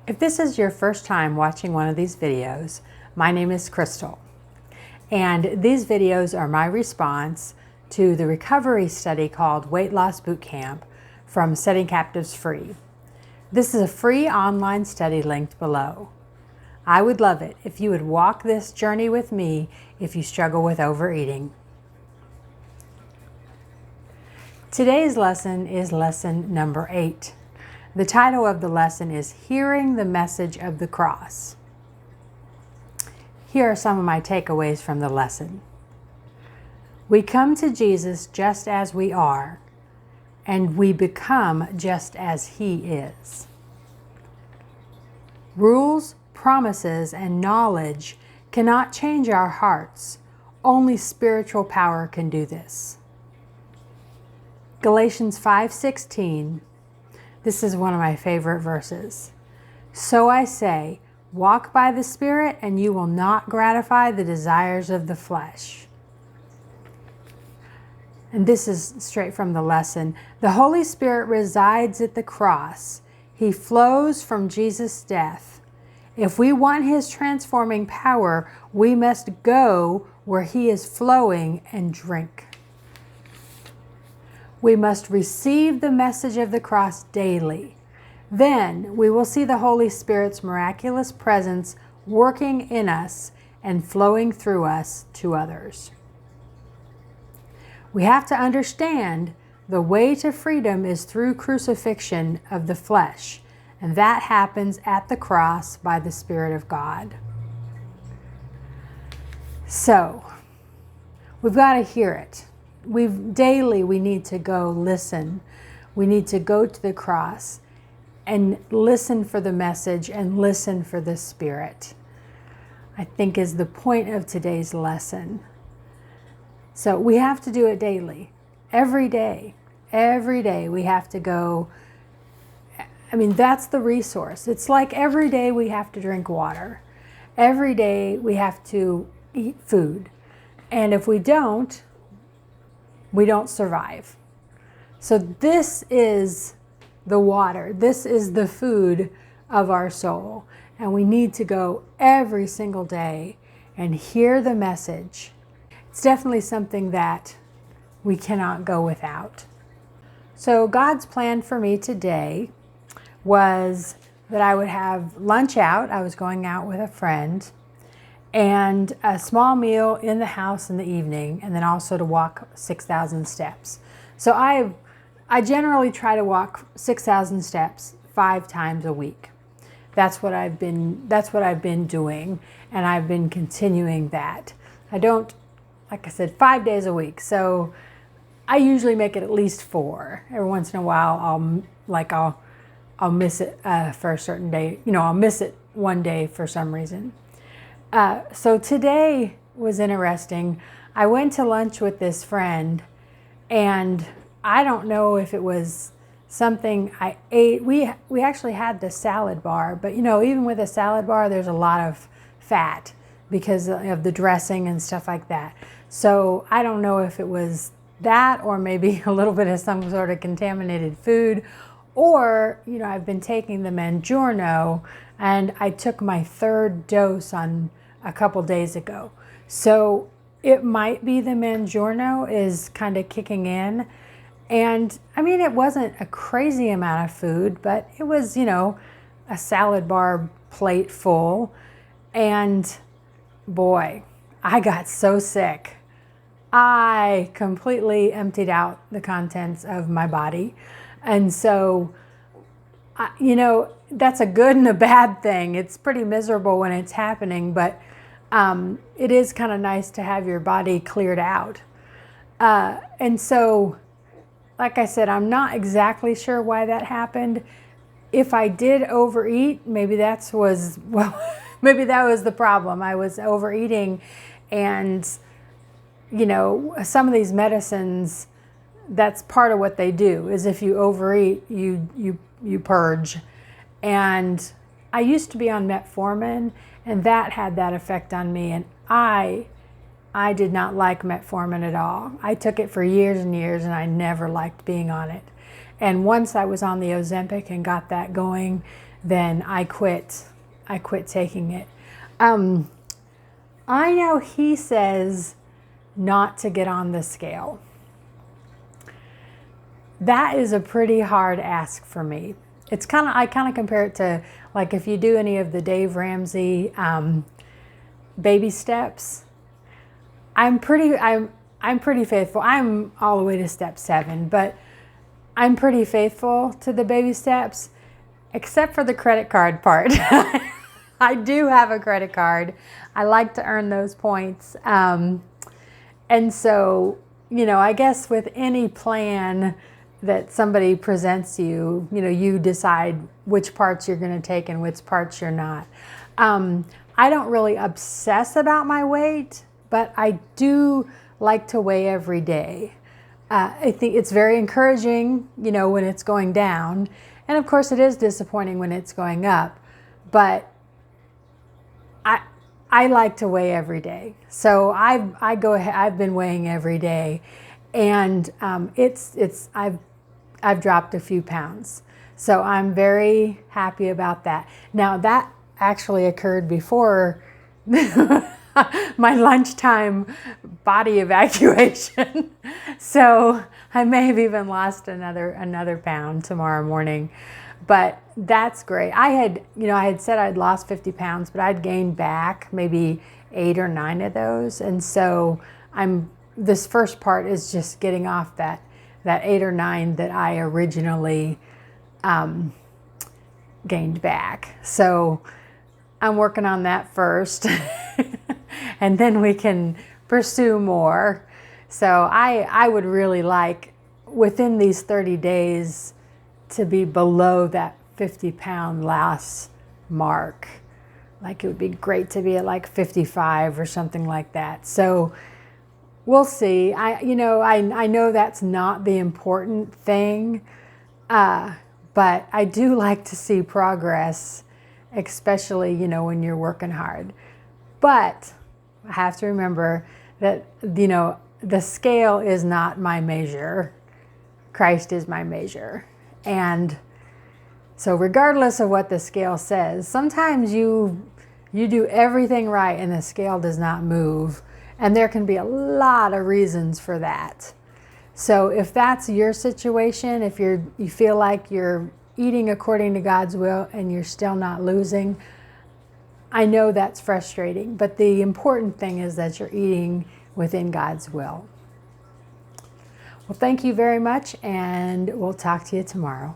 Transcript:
If this is your first time watching one of these videos, my name is Crystal, and these videos are my response to the recovery study called Weight Loss Bootcamp from Setting Captives Free. This is a free online study linked below. I would love it if you would walk this journey with me if you struggle with overeating. Today's lesson is lesson number 8. The title of the lesson is Hearing the Message of the Cross. Here are some of my takeaways from the lesson. We come to Jesus just as we are, and we become just as He is. Rules, promises, and knowledge cannot change our hearts. Only spiritual power can do this. Galatians 5:16. This is one of my favorite verses. So I say, walk by the Spirit, and you will not gratify the desires of the flesh. And this is straight from the lesson. The Holy Spirit resides at the cross. He flows from Jesus' death. If we want His transforming power, we must go where He is flowing and drink. We must receive the message of the cross daily. Then we will see the Holy Spirit's miraculous presence working in us and flowing through us to others. We have to understand the way to freedom is through crucifixion of the flesh, and that happens at the cross by the Spirit of God. So, we've got to hear it. Daily we need to go listen. We need to go to the cross and listen for the message and listen for the Spirit, I think is the point of today's lesson. So we have to do it daily, every day. Every day we have to go. I mean, that's the resource. It's like every day we have to drink water. Every day we have to eat food. And if we don't survive. So this is the water. This is the food of our soul. And we need to go every single day and hear the message. It's definitely something that we cannot go without. So God's plan for me today was that I would have lunch out. I was going out with a friend, and a small meal in the house in the evening, and then also to walk 6,000 steps. So I generally try to walk 6,000 steps 5 times a week. That's what I've been doing, and I've been continuing that. I don't, like I said, 5 days a week. So I usually make it at least 4. Every once in a while, I'll miss it for a certain day. I'll miss it one day for some reason. So today was interesting. I went to lunch with this friend, and I don't know if it was something I ate. We actually had the salad bar, but even with a salad bar, there's a lot of fat because of the dressing and stuff like that. So I don't know if it was that, or maybe a little bit of some sort of contaminated food, or I've been taking the Mangiorno, and I took my 3rd dose on a couple days ago. So it might be the Mangiorno is kind of kicking in. And I mean, it wasn't a crazy amount of food, but it was, a salad bar plate full. And boy, I got so sick. I completely emptied out the contents of my body. And so, that's a good and a bad thing. It's pretty miserable when it's happening, but it is kind of nice to have your body cleared out. And so, like I said, I'm not exactly sure why that happened. If I did overeat, maybe that was the problem. I was overeating, and some of these medicines, that's part of what they do, is if you overeat, you purge. And I used to be on metformin, and that had that effect on me, and I did not like metformin at all. I took it for years and years, and I never liked being on it. And once I was on the Ozempic and got that going, then I quit taking it. I know he says not to get on the scale. That is a pretty hard ask for me. I kind of compare it to, like, if you do any of the Dave Ramsey baby steps. I'm pretty faithful. I'm all the way to step 7, but I'm pretty faithful to the baby steps, except for the credit card part. I do have a credit card. I like to earn those points. And so, I guess with any plan that somebody presents you, you decide which parts you're going to take and which parts you're not. I don't really obsess about my weight, but I do like to weigh every day. I think it's very encouraging, when it's going down. And of course it is disappointing when it's going up, but I like to weigh every day. So I've been weighing every day, and I've dropped a few pounds. So I'm very happy about that. Now that actually occurred before my lunchtime body evacuation. So I may have even lost another pound tomorrow morning. But that's great. I had said I'd lost 50 pounds, but I'd gained back maybe 8 or 9 of those. And so this first part is just getting off that 8 or 9 that I originally gained back. So I'm working on that first, and then we can pursue more. So I would really like, within these 30 days, to be below that 50-pound loss mark. Like, it would be great to be at like 55 or something like that. So we'll see. I know that's not the important thing, but I do like to see progress, especially, when you're working hard. But I have to remember that, the scale is not my measure. Christ is my measure. And so regardless of what the scale says, sometimes you do everything right and the scale does not move. And there can be a lot of reasons for that. So if that's your situation, if you feel like you're eating according to God's will and you're still not losing, I know that's frustrating, but the important thing is that you're eating within God's will. Well, thank you very much, and we'll talk to you tomorrow.